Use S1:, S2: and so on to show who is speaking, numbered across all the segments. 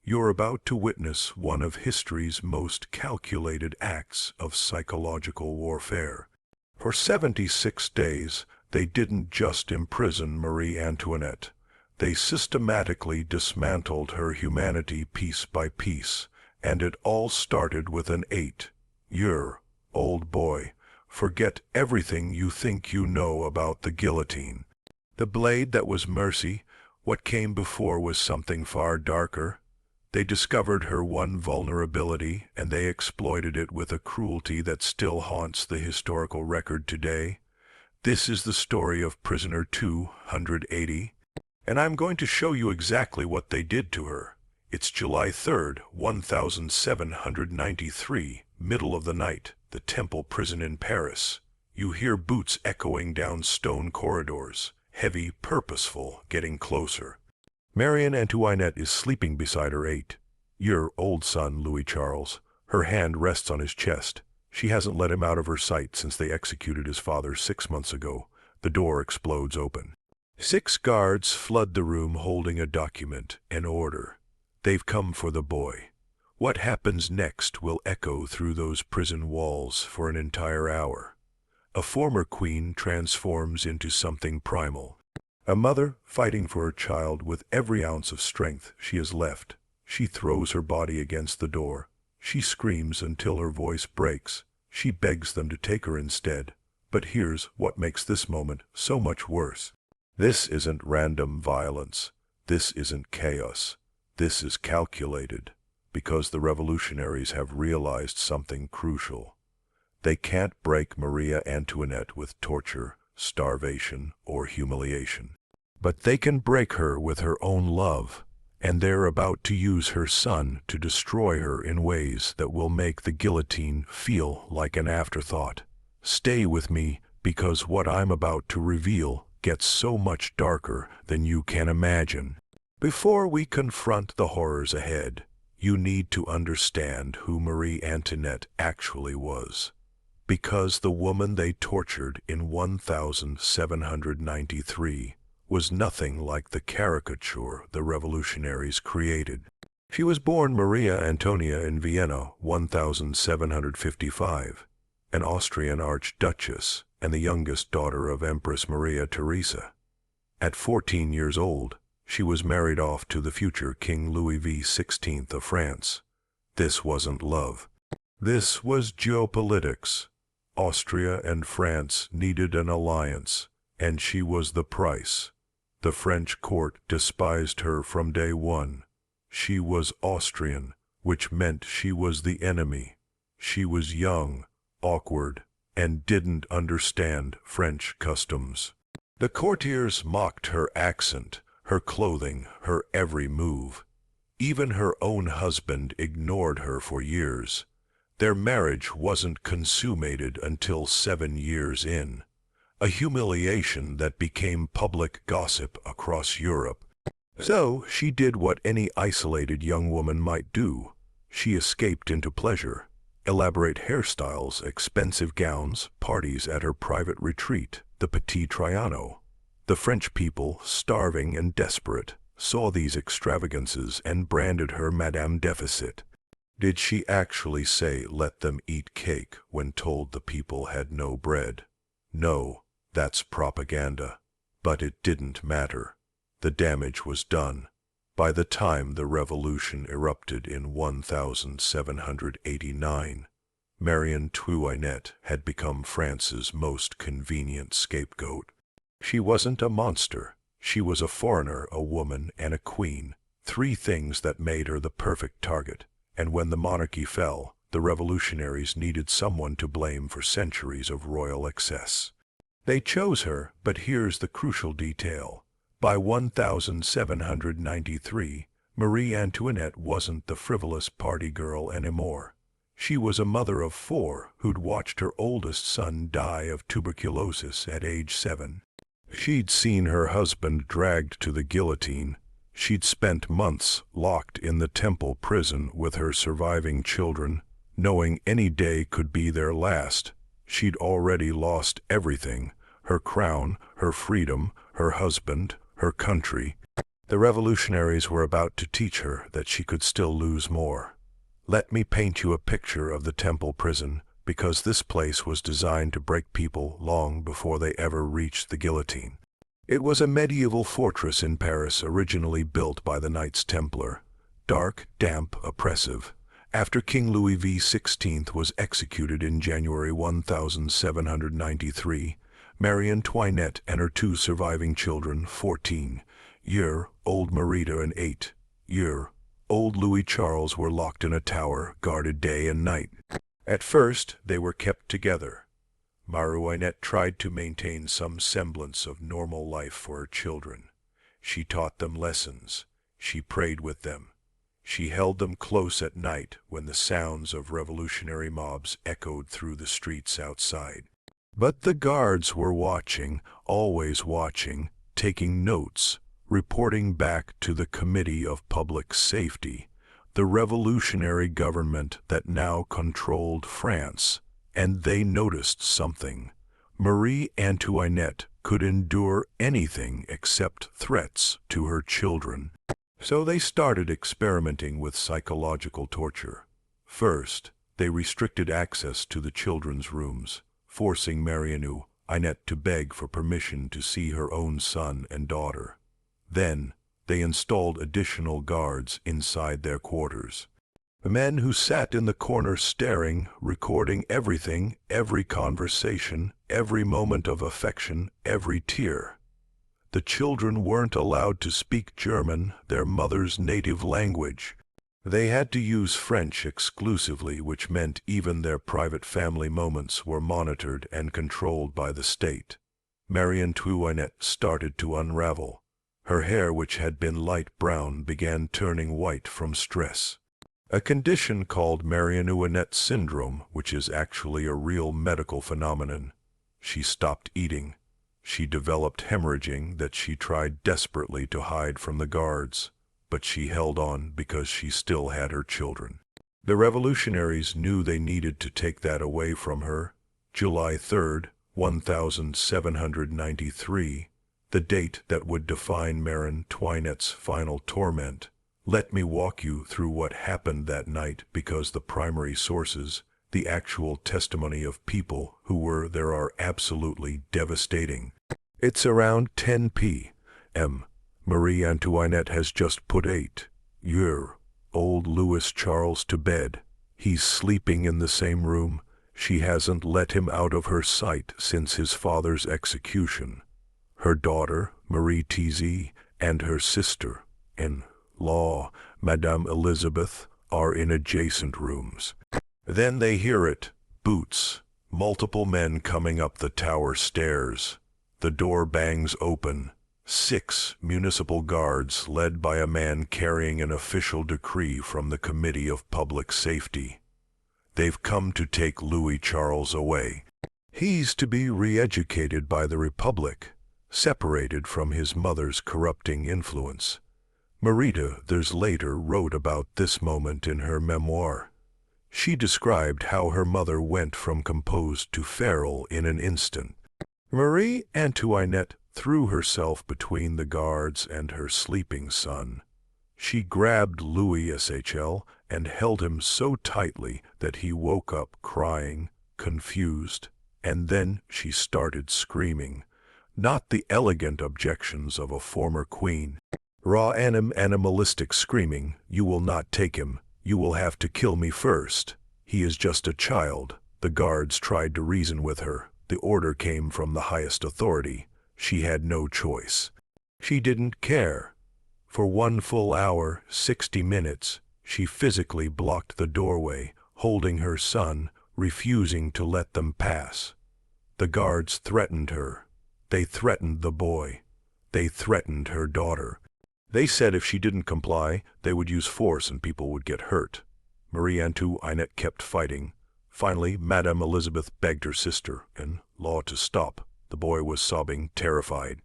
S1: You're about to witness one of history's most calculated acts of psychological warfare. For 76 days, they didn't just imprison Marie Antoinette. They systematically dismantled her humanity piece by piece, and it all started with an 8-year-old boy. Forget everything you think you know about the guillotine. The blade that was mercy, what came before was something far darker. They discovered her one vulnerability, and they exploited it with a cruelty that still haunts the historical record today. This is the story of prisoner 280, and I'm going to show you exactly what they did to her. It's July 3rd, 1793, middle of the night, the Temple prison in Paris. You hear boots echoing down stone corridors, heavy, purposeful, getting closer. Marie Antoinette is sleeping beside her 8-year-old son, Louis Charles. Her hand rests on his chest. She hasn't let him out of her sight since they executed his father 6 months ago. The door explodes open. 6 guards flood the room holding a document, an order. They've come for the boy. What happens next will echo through those prison walls for an entire hour. A former queen transforms into something primal. A mother fighting for her child with every ounce of strength she has left. She throws her body against the door. She screams until her voice breaks. She begs them to take her instead. But here's what makes this moment so much worse. This isn't random violence. This isn't chaos. This is calculated, because the revolutionaries have realized something crucial. They can't break Marie Antoinette with torture, starvation, or humiliation. But they can break her with her own love, and they're about to use her son to destroy her in ways that will make the guillotine feel like an afterthought. Stay with me, because what I'm about to reveal gets so much darker than you can imagine. Before we confront the horrors ahead, you need to understand who Marie Antoinette actually was. Because the woman they tortured in 1793 was nothing like the caricature the revolutionaries created. She was born Maria Antonia in Vienna, 1755, an Austrian archduchess and the youngest daughter of Empress Maria Theresa. At 14 years old, she was married off to the future King Louis XVI of France. This wasn't love. This was geopolitics. Austria and France needed an alliance, and she was the price. The French court despised her from day one. She was Austrian, which meant she was the enemy. She was young, awkward, and didn't understand French customs. The courtiers mocked her accent, her clothing, her every move. Even her own husband ignored her for years. Their marriage wasn't consummated until 7 years in. A humiliation that became public gossip across Europe. So she did what any isolated young woman might do. She escaped into pleasure. Elaborate hairstyles, expensive gowns, parties at her private retreat, the Petit Trianon. The French people, starving and desperate, saw these extravagances and branded her Madame Deficit. Did she actually say, "Let them eat cake," when told the people had no bread? No, that's propaganda. But it didn't matter. The damage was done. By the time the revolution erupted in 1789, Marie Antoinette had become France's most convenient scapegoat. She wasn't a monster. She was a foreigner, a woman, and a queen. 3 things that made her the perfect target. And when the monarchy fell, the revolutionaries needed someone to blame for centuries of royal excess. They chose her, but here's the crucial detail. By 1793, Marie Antoinette wasn't the frivolous party girl anymore. She was a mother of 4 who'd watched her oldest son die of tuberculosis at age 7. She'd seen her husband dragged to the guillotine. She'd spent months locked in the Temple prison with her surviving children, knowing any day could be their last. She'd already lost everything: her crown, her freedom, her husband, her country. The revolutionaries were about to teach her that she could still lose more. Let me paint you a picture of the Temple prison, because this place was designed to break people long before they ever reached the guillotine. It was a medieval fortress in Paris originally built by the Knights Templar. Dark, damp, oppressive. After King Louis XVI was executed in January 1793, Marie Antoinette and her two surviving children, 14-year-old Marie and 8-year-old Louis Charles, were locked in a tower, guarded day and night. At first, they were kept together. Marie Antoinette tried to maintain some semblance of normal life for her children. She taught them lessons. She prayed with them. She held them close at night when the sounds of revolutionary mobs echoed through the streets outside. But the guards were watching, always watching, taking notes, reporting back to the Committee of Public Safety, the revolutionary government that now controlled France. And they noticed something. Marie Antoinette could endure anything except threats to her children. So they started experimenting with psychological torture. First, they restricted access to the children's rooms, forcing Marie Antoinette to beg for permission to see her own son and daughter. Then, they installed additional guards inside their quarters. Men who sat in the corner staring, recording everything, every conversation, every moment of affection, every tear. The children weren't allowed to speak German, their mother's native language. They had to use French exclusively, which meant even their private family moments were monitored and controlled by the state. Marie Antoinette started to unravel. Her hair, which had been light brown, began turning white from stress. A condition called Marie Antoinette syndrome, which is actually a real medical phenomenon. She stopped eating. She developed hemorrhaging that she tried desperately to hide from the guards, but she held on because she still had her children. The revolutionaries knew they needed to take that away from her. July 3rd, 1793, the date that would define Marie Antoinette's final torment. Let me walk you through what happened that night, because the primary sources, the actual testimony of people who were there, are absolutely devastating. It's around 10 p.m. Marie Antoinette has just put 8-year-old Louis Charles to bed. He's sleeping in the same room. She hasn't let him out of her sight since his father's execution. Her daughter, Marie Tz, and her sister-in-law, Madame Elizabeth, are in adjacent rooms. Then they hear it, boots, multiple men coming up the tower stairs. The door bangs open. 6 municipal guards, led by a man carrying an official decree from the Committee of Public Safety. They've come to take Louis Charles away. He's to be re-educated by the Republic, separated from his mother's corrupting influence. Marie there's later wrote about this moment in her memoir. She described how her mother went from composed to feral in an instant. Marie Antoinette threw herself between the guards and her sleeping son. She grabbed Louis SHL and held him so tightly that he woke up crying, confused, and then she started screaming. Not the elegant objections of a former queen. Raw animalistic screaming, "You will not take him. You will have to kill me first. He is just a child." The guards tried to reason with her. The order came from the highest authority. She had no choice. She didn't care. For 1 full hour, 60 minutes, she physically blocked the doorway, holding her son, refusing to let them pass. The guards threatened her. They threatened the boy. They threatened her daughter. They said if she didn't comply, they would use force and people would get hurt. Marie Antoinette kept fighting. Finally, Madame Elizabeth begged her sister-in-law to stop. The boy was sobbing, terrified.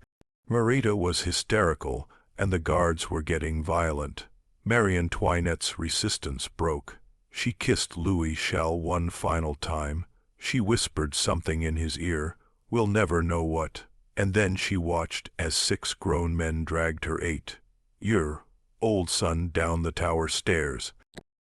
S1: Marie was hysterical, and the guards were getting violent. Marie Antoinette's resistance broke. She kissed Louis Charles one final time. She whispered something in his ear, "We'll never know what." And then she watched as 6 grown men dragged her 8 your old son down the tower stairs,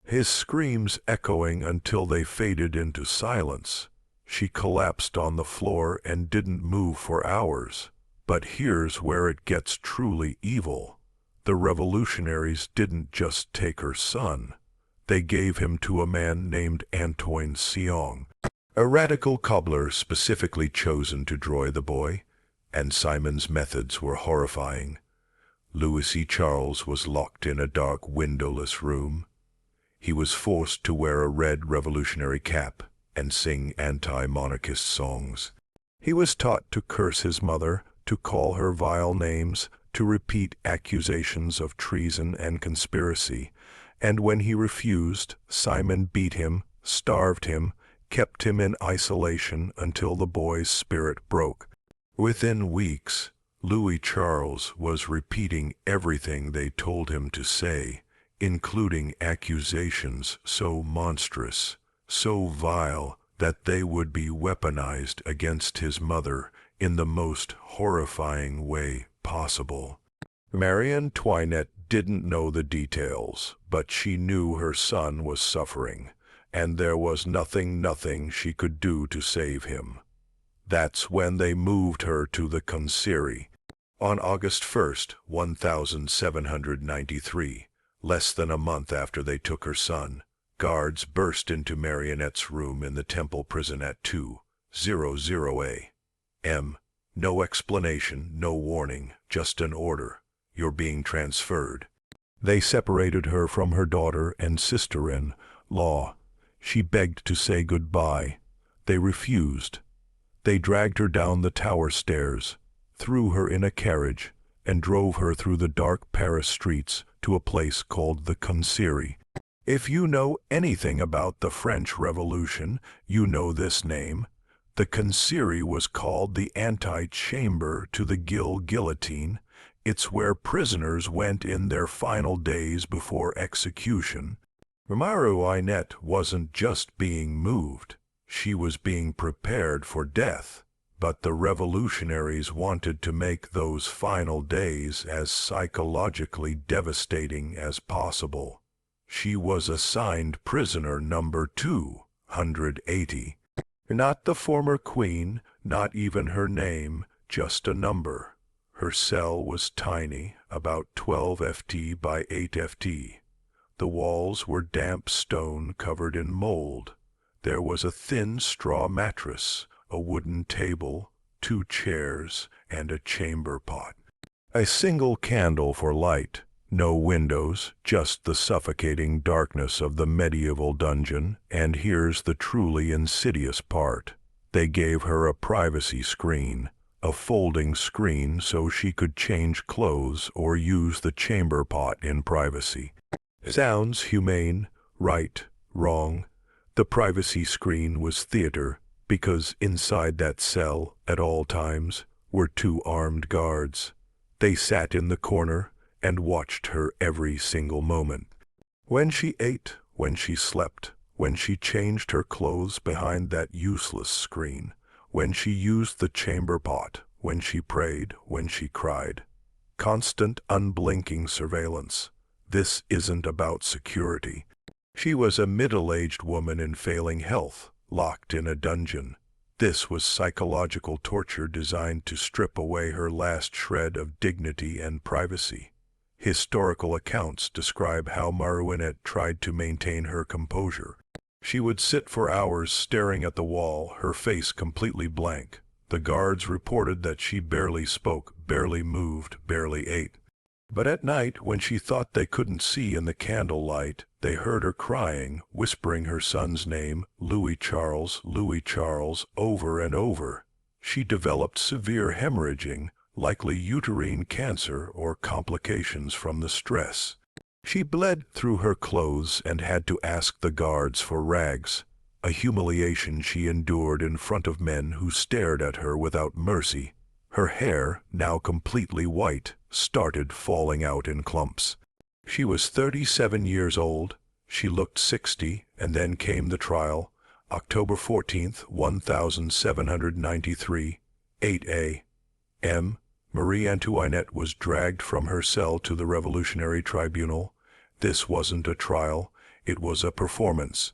S1: his screams echoing until they faded into silence. She collapsed on the floor and didn't move for hours. But here's where it gets truly evil. The revolutionaries didn't just take her son. They gave him to a man named Antoine Seong, a radical cobbler specifically chosen to destroy the boy, and Simon's methods were horrifying. Louis E. Charles was locked in a dark, windowless room. He was forced to wear a red revolutionary cap and sing anti-monarchist songs. He was taught to curse his mother, to call her vile names, to repeat accusations of treason and conspiracy, and when he refused, Simon beat him, starved him, kept him in isolation until the boy's spirit broke. Within weeks, Louis Charles was repeating everything they told him to say, including accusations so monstrous, so vile, that they would be weaponized against his mother in the most horrifying way possible. Marie Antoinette didn't know the details, but she knew her son was suffering, and there was nothing she could do to save him. That's when they moved her to the Concierge. On August 1st, 1793, less than a month after they took her son, guards burst into Marionette's room in the Temple prison at 2:00 a.m. No explanation, no warning, just an order. You're being transferred. They separated her from her daughter and sister-in-law. She begged to say goodbye. They refused. They dragged her down the tower stairs, threw her in a carriage, and drove her through the dark Paris streets to a place called the Concierge. If you know anything about the French Revolution, you know this name. The Concierge was called the antechamber to the Guillotine. It's where prisoners went in their final days before execution. Marie Antoinette wasn't just being moved. She was being prepared for death. But the revolutionaries wanted to make those final days as psychologically devastating as possible. She was assigned prisoner number 280. Not the former queen, not even her name, just a number. Her cell was tiny, about 12 ft by 8 ft. The walls were damp stone covered in mold. There was a thin straw mattress, a wooden table, 2 chairs, and a chamber pot. A single candle for light, no windows, just the suffocating darkness of the medieval dungeon. And here's the truly insidious part. They gave her a privacy screen, a folding screen so she could change clothes or use the chamber pot in privacy. Sounds humane, right, wrong. The privacy screen was theater, because inside that cell, at all times, were 2 armed guards. They sat in the corner and watched her every single moment. When she ate, when she slept, when she changed her clothes behind that useless screen, when she used the chamber pot, when she prayed, when she cried. Constant, unblinking surveillance. This isn't about security. She was a middle-aged woman in failing health, locked in a dungeon. This was psychological torture designed to strip away her last shred of dignity and privacy. Historical accounts describe how Marie Antoinette tried to maintain her composure. She would sit for hours staring at the wall, her face completely blank. The guards reported that she barely spoke, barely moved, barely ate. But at night, when she thought they couldn't see in the candlelight, they heard her crying, whispering her son's name, Louis Charles, over and over. She developed severe hemorrhaging, likely uterine cancer or complications from the stress. She bled through her clothes and had to ask the guards for rags, a humiliation she endured in front of men who stared at her without mercy. Her hair, now completely white, started falling out in clumps. She was 37 years old. She looked 60, and then came the trial, October 14th, 1793, 8 a.m. Marie Antoinette was dragged from her cell to the Revolutionary Tribunal. This wasn't a trial, it was a performance.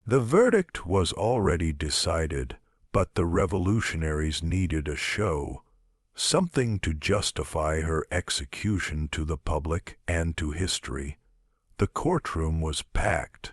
S1: The verdict was already decided, but the revolutionaries needed a show, something to justify her execution to the public and to history. The courtroom was packed.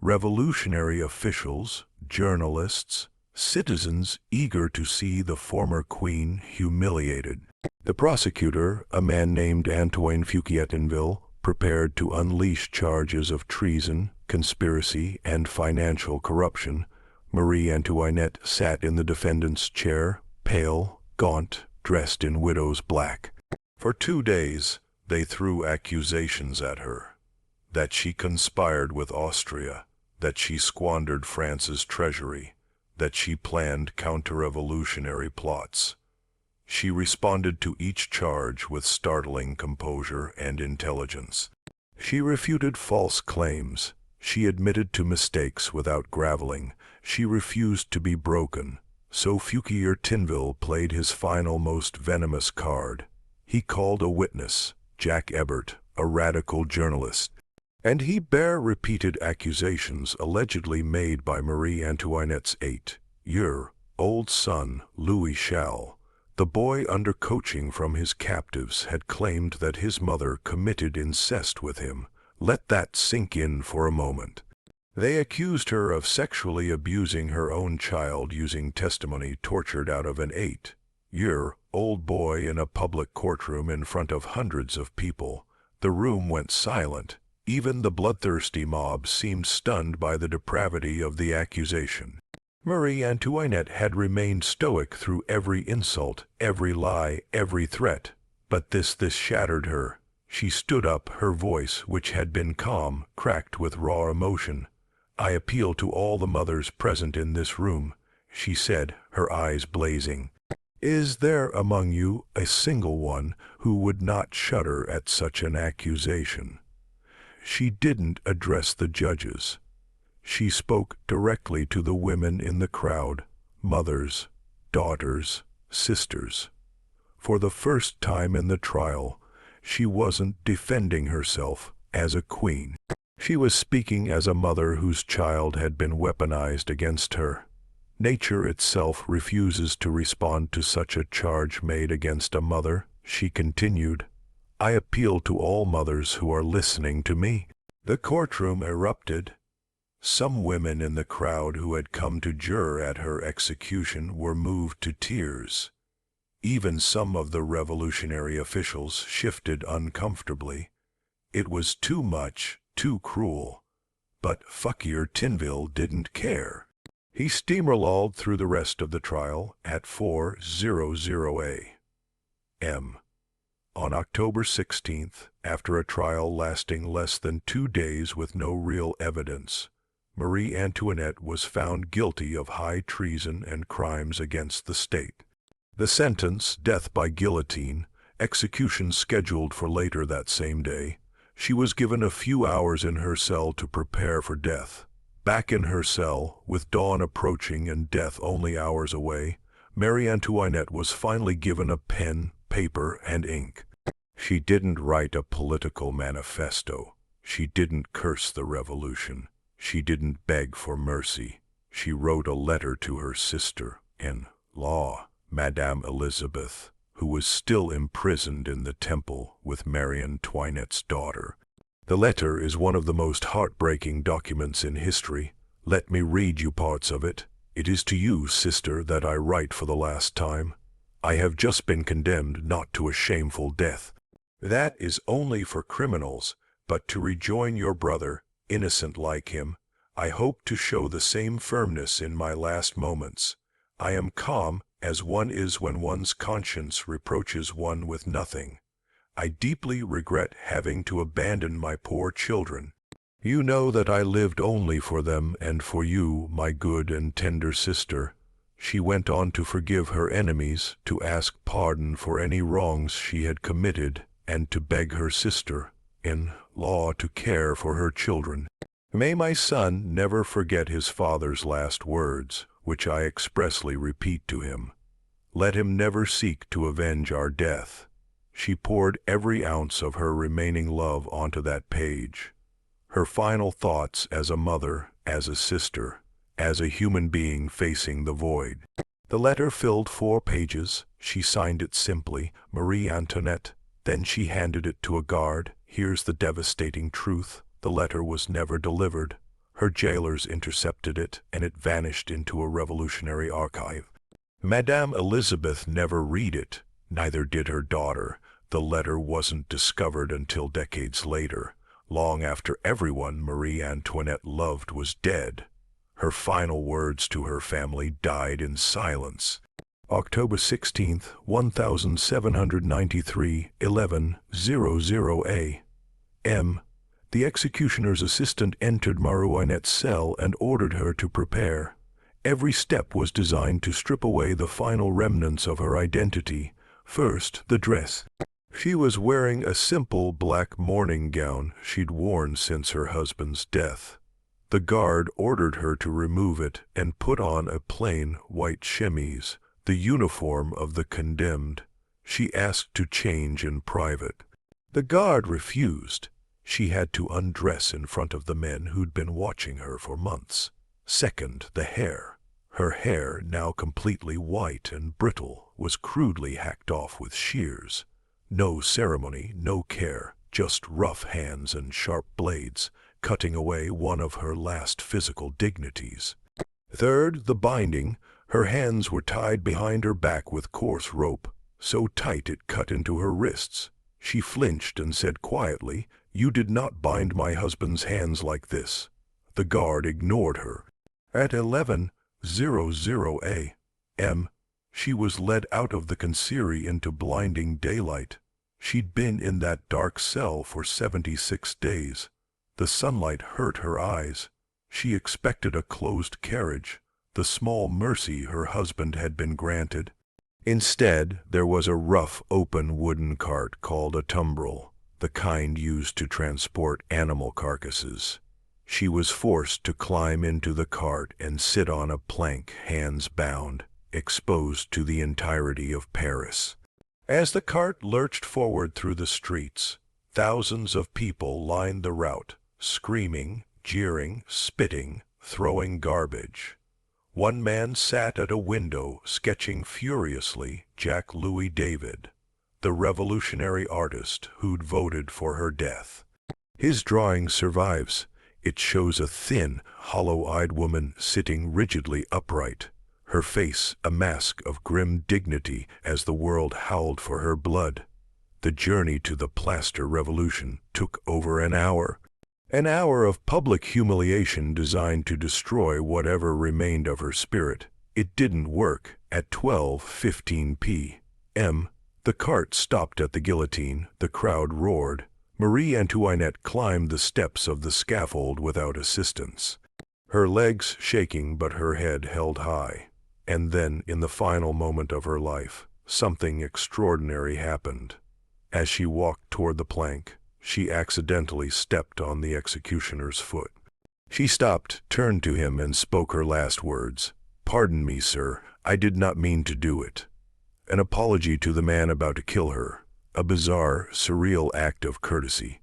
S1: Revolutionary officials, journalists, citizens eager to see the former queen humiliated. The prosecutor, a man named Antoine Fouquier-Tinville, prepared to unleash charges of treason, conspiracy, and financial corruption. Marie Antoinette sat in the defendant's chair, pale, gaunt, dressed in widow's black. For 2 days, they threw accusations at her. That she conspired with Austria, that she squandered France's treasury, that she planned counter-revolutionary plots. She responded to each charge with startling composure and intelligence. She refuted false claims. She admitted to mistakes without groveling. She refused to be broken. So Fouquier-Tinville played his final, most venomous card. He called a witness, Jack Ebert, a radical journalist, and he bare repeated accusations allegedly made by Marie Antoinette's 8-year-old son, Louis Chal. The boy, under coaching from his captives, had claimed that his mother committed incest with him. Let that sink in for a moment. They accused her of sexually abusing her own child using testimony tortured out of an 8-year-old boy in a public courtroom in front of hundreds of people. The room went silent. Even the bloodthirsty mob seemed stunned by the depravity of the accusation. Marie Antoinette had remained stoic through every insult, every lie, every threat. But this shattered her. She stood up, her voice, which had been calm, cracked with raw emotion. "I appeal to all the mothers present in this room," she said, her eyes blazing. "Is there among you a single one who would not shudder at such an accusation?" She didn't address the judges. She spoke directly to the women in the crowd, mothers, daughters, sisters. For the first time in the trial, she wasn't defending herself as a queen. She was speaking as a mother whose child had been weaponized against her. Nature itself refuses to respond to such a charge made against a mother, she continued. "I appeal to all mothers who are listening to me." The courtroom erupted. Some women in the crowd who had come to juror at her execution were moved to tears. Even some of the revolutionary officials shifted uncomfortably. It was too much, too cruel. But Fouquier-Tinville didn't care. He steamrolled through the rest of the trial at 4:00 a.m. On October 16th, after a trial lasting less than 2 days with no real evidence, Marie Antoinette was found guilty of high treason and crimes against the state. The sentence, death by guillotine, execution scheduled for later that same day. She was given a few hours in her cell to prepare for death. Back in her cell, with dawn approaching and death only hours away, Marie Antoinette was finally given a pen, paper, and ink. She didn't write a political manifesto. She didn't curse the revolution. She didn't beg for mercy. She wrote a letter to her sister-in-law, Madame Elizabeth, who was still imprisoned in the Temple with Marie Antoinette's daughter. The letter is one of the most heartbreaking documents in history. Let me read you parts of it. "It is to you, sister, that I write for the last time. I have just been condemned not to a shameful death. That is only for criminals, but to rejoin your brother, innocent like him. I hope to show the same firmness in my last moments. I am calm, as one is when one's conscience reproaches one with nothing. I deeply regret having to abandon my poor children. You know that I lived only for them and for you, my good and tender sister." She went on to forgive her enemies, to ask pardon for any wrongs she had committed, and to beg her sister-in-law to care for her children. "May my son never forget his father's last words, which I expressly repeat to him. Let him never seek to avenge our death. She poured every ounce of her remaining love onto that page. Her final thoughts as a mother, as a sister, as a human being facing the void. The letter filled 4 pages. She signed it simply, Marie Antoinette. Then she handed it to a guard. Here's the devastating truth. The letter was never delivered. Her jailers intercepted it, and it vanished into a revolutionary archive. Madame Elizabeth never read it, neither did her daughter. The letter wasn't discovered until decades later, long after everyone Marie Antoinette loved was dead. Her final words to her family died in silence. October 16, 1793, 11:00 a.m. The executioner's assistant entered Marie Antoinette's cell and ordered her to prepare. Every step was designed to strip away the final remnants of her identity. First, the dress. She was wearing a simple black mourning gown she'd worn since her husband's death. The guard ordered her to remove it and put on a plain white chemise, the uniform of the condemned. She asked to change in private. The guard refused. She had to undress in front of the men who'd been watching her for months. Second, the hair. Her hair, now completely white and brittle, was crudely hacked off with shears. No ceremony, no care, just rough hands and sharp blades, cutting away one of her last physical dignities. Third, the binding. Her hands were tied behind her back with coarse rope, so tight it cut into her wrists. She flinched and said quietly, "You did not bind my husband's hands like this." The guard ignored her. At 11:00 a.m., she was led out of the commissary into blinding daylight. She'd been in that dark cell for 76 days. The sunlight hurt her eyes. She expected a closed carriage, the small mercy her husband had been granted. Instead, there was a rough, open wooden cart called a tumbril, the kind used to transport animal carcasses. She was forced to climb into the cart and sit on a plank, hands bound, exposed to the entirety of Paris. As the cart lurched forward through the streets, thousands of people lined the route, screaming, jeering, spitting, throwing garbage. One man sat at a window, sketching furiously Jack Louis David, the revolutionary artist who'd voted for her death. His drawing survives. It shows a thin, hollow-eyed woman sitting rigidly upright, her face a mask of grim dignity as the world howled for her blood. The journey to the plaster revolution took over an hour. An hour of public humiliation designed to destroy whatever remained of her spirit. It didn't work. At 12:15 p.m., the cart stopped at the guillotine. The crowd roared. Marie Antoinette climbed the steps of the scaffold without assistance, her legs shaking but her head held high. And then, in the final moment of her life, something extraordinary happened. As she walked toward the plank, she accidentally stepped on the executioner's foot. She stopped, turned to him, and spoke her last words. "Pardon me, sir, I did not mean to do it." An apology to the man about to kill her. A bizarre, surreal act of courtesy.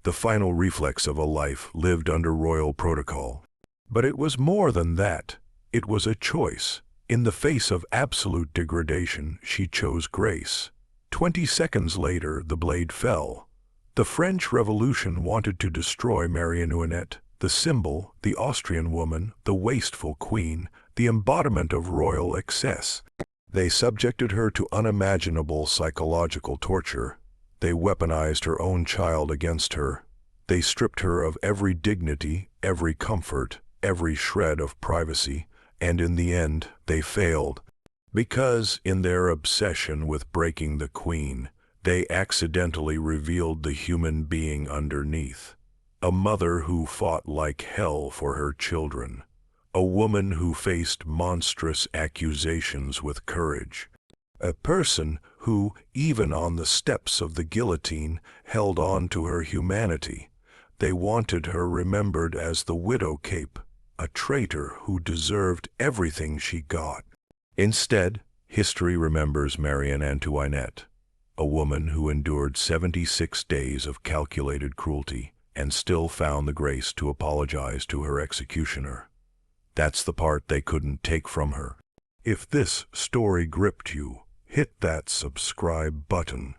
S1: The final reflex of a life lived under royal protocol. But it was more than that. It was a choice. In the face of absolute degradation, she chose grace. 20 seconds later, the blade fell. The French Revolution wanted to destroy Marie Antoinette, the symbol, the Austrian woman, the wasteful queen, the embodiment of royal excess. They subjected her to unimaginable psychological torture. They weaponized her own child against her. They stripped her of every dignity, every comfort, every shred of privacy, and in the end, they failed. Because, in their obsession with breaking the queen, they accidentally revealed the human being underneath. A mother who fought like hell for her children. A woman who faced monstrous accusations with courage. A person who, even on the steps of the guillotine, held on to her humanity. They wanted her remembered as the widow cape, a traitor who deserved everything she got. Instead, History remembers Marie Antoinette, a woman who endured 76 days of calculated cruelty and still found the grace to apologize to her executioner. That's the part they couldn't take from her. If this story gripped you, hit that subscribe button.